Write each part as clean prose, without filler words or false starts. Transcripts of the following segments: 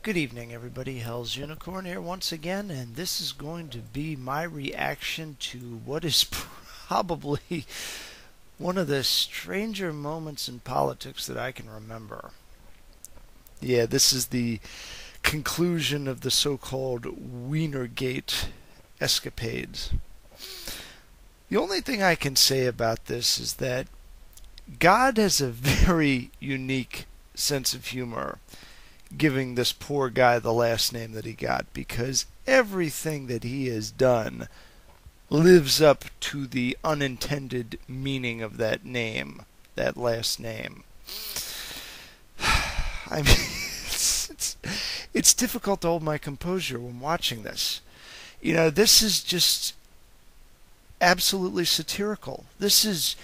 Good evening, everybody. Hell's Unicorn here once again, and this is going to be my reaction to what is probably one of the stranger moments in politics that I can remember. Yeah, this is the conclusion of the so-called Weinergate escapades. The only thing I can say about this is that God has a very unique sense of humor giving this poor guy the last name that he got, because everything that he has done lives up to the unintended meaning of that name, that last name. I mean, it's difficult to hold my composure when watching this. You know, this is just absolutely satirical. This is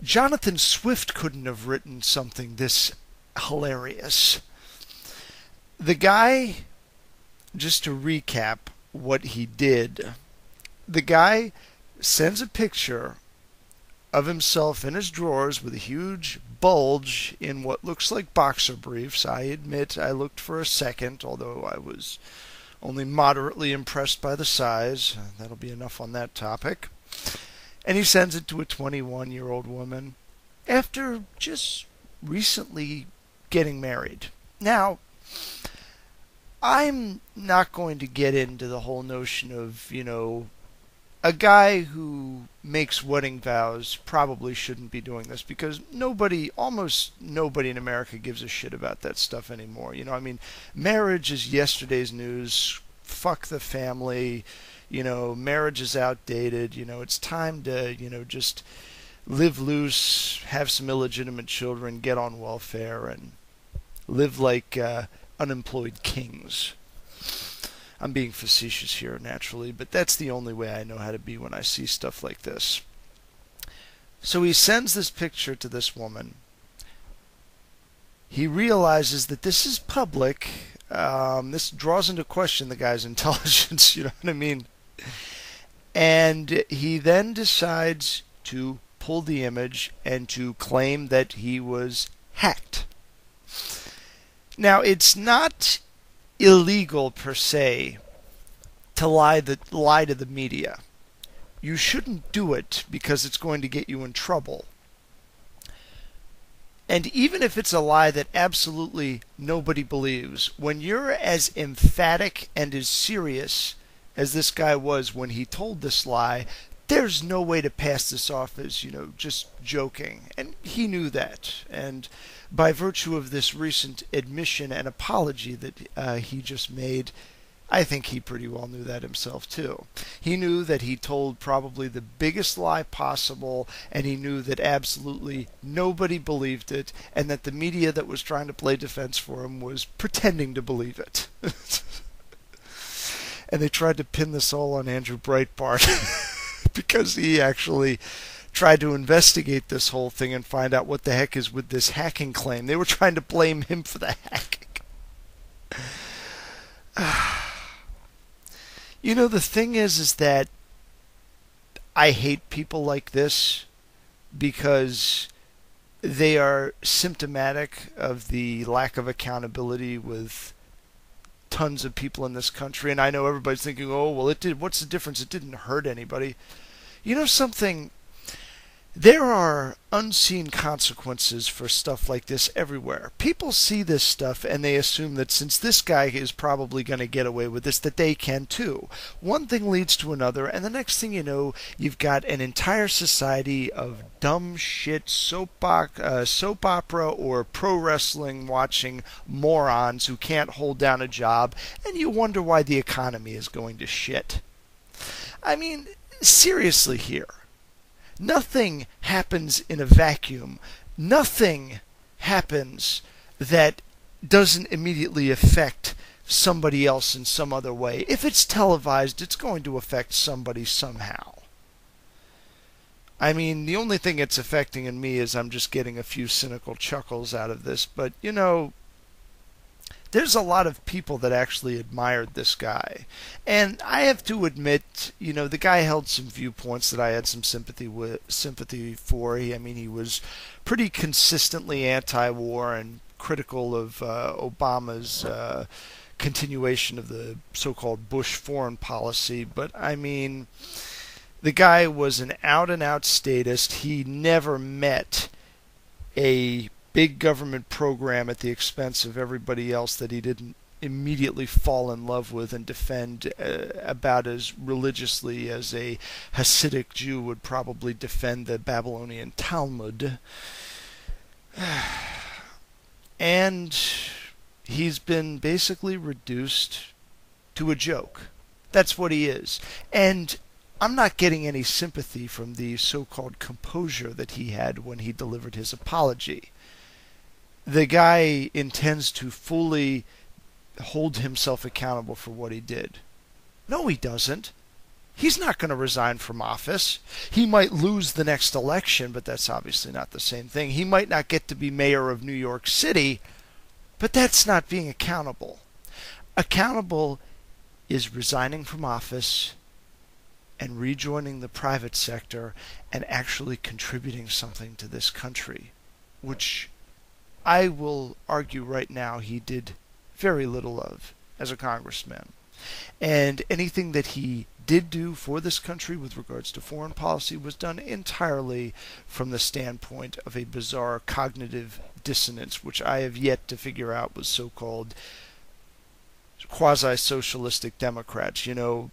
Jonathan Swift couldn't have written something this hilarious. The guy, just to recap what he did, the guy sends a picture of himself in his drawers with a huge bulge in what looks like boxer briefs. I admit I looked for a second, although I was only moderately impressed by the size. That'll be enough on that topic. And he sends it to a 21-year-old woman after just recently getting married. Now, I'm not going to get into the whole notion of, a guy who makes wedding vows probably shouldn't be doing this, because almost nobody in America gives a shit about that stuff anymore. Marriage is yesterday's news. Fuck the family. Marriage is outdated. It's time to, just live loose, have some illegitimate children, get on welfare, and live like unemployed kings. I'm being facetious here, naturally, but that's the only way I know how to be when I see stuff like this. So he sends this picture to this woman. He realizes that this is public. This draws into question the guy's intelligence, you know what I mean? And he then decides to pull the image and to claim that he was hacked. Now, it's not illegal per se to lie to the media. You shouldn't do it because it's going to get you in trouble. And even if it's a lie that absolutely nobody believes, when you're as emphatic and as serious as this guy was when he told this lie, there's no way to pass this off as, just joking. And he knew that. And by virtue of this recent admission and apology that he just made, I think he pretty well knew that himself too. He knew that he told probably the biggest lie possible, and he knew that absolutely nobody believed it, and that the media that was trying to play defense for him was pretending to believe it. And they tried to pin this all on Andrew Breitbart because he actually tried to investigate this whole thing and find out what the heck is with this hacking claim. They were trying to blame him for the hacking. The thing is that I hate people like this because they are symptomatic of the lack of accountability with tons of people in this country. And I know everybody's thinking, oh, well, it did. What's the difference? It didn't hurt anybody. You know something? There are unseen consequences for stuff like this everywhere. People see this stuff and they assume that since this guy is probably going to get away with this, that they can too. One thing leads to another, and the next thing you know, you've got an entire society of dumb shit, soap opera or pro wrestling watching morons who can't hold down a job, and you wonder why the economy is going to shit. I mean, seriously here. Nothing happens in a vacuum. Nothing happens that doesn't immediately affect somebody else in some other way. If it's televised, it's going to affect somebody somehow. I mean, the only thing it's affecting in me is I'm just getting a few cynical chuckles out of this. But, there's a lot of people that actually admired this guy. And I have to admit, the guy held some viewpoints that I had some sympathy for. He was pretty consistently anti-war and critical of Obama's continuation of the so-called Bush foreign policy, but I mean, the guy was an out-and-out statist. He never met a big government program at the expense of everybody else that he didn't immediately fall in love with and defend about as religiously as a Hasidic Jew would probably defend the Babylonian Talmud. And he's been basically reduced to a joke. That's what he is. And I'm not getting any sympathy from the so-called composure that he had when he delivered his apology. The guy intends to fully hold himself accountable for what he did. No, he doesn't. He's not going to resign from office. He might lose the next election, but that's obviously not the same thing. He might not get to be mayor of New York City, but that's not being accountable. Accountable is resigning from office and rejoining the private sector and actually contributing something to this country, which I will argue right now he did very little of as a congressman. And anything that he did do for this country with regards to foreign policy was done entirely from the standpoint of a bizarre cognitive dissonance, which I have yet to figure out was so-called quasi-socialistic Democrats. You know,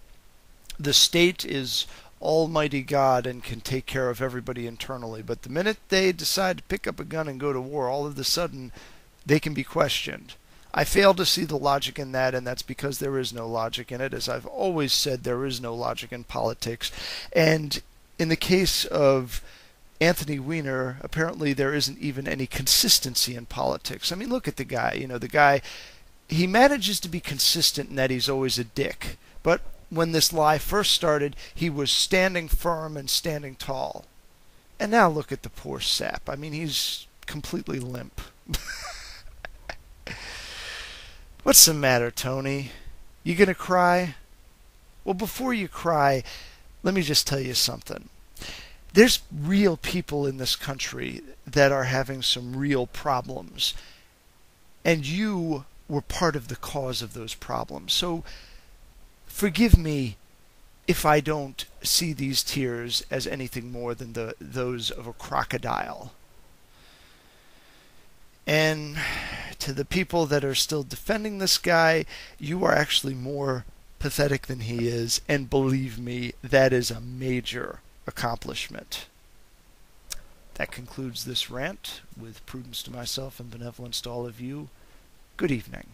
the state is almighty God and can take care of everybody internally, but the minute they decide to pick up a gun and go to war, all of a sudden they can be questioned. I fail to see the logic in that, and that's because there is no logic in it. As I've always said, there is no logic in politics. And in the case of Anthony Weiner, apparently there isn't even any consistency in politics. I mean, look at the guy. You know, the guy, he manages to be consistent in that he's always a dick. But when this lie first started, he was standing firm and standing tall. And now look at the poor sap. I mean, he's completely limp. What's the matter, Tony? You gonna cry? Well, before you cry, let me just tell you something. There's real people in this country that are having some real problems. And you were part of the cause of those problems. So forgive me if I don't see these tears as anything more than those of a crocodile. And to the people that are still defending this guy, you are actually more pathetic than he is, and believe me, that is a major accomplishment. That concludes this rant. With prudence to myself and benevolence to all of you, good evening.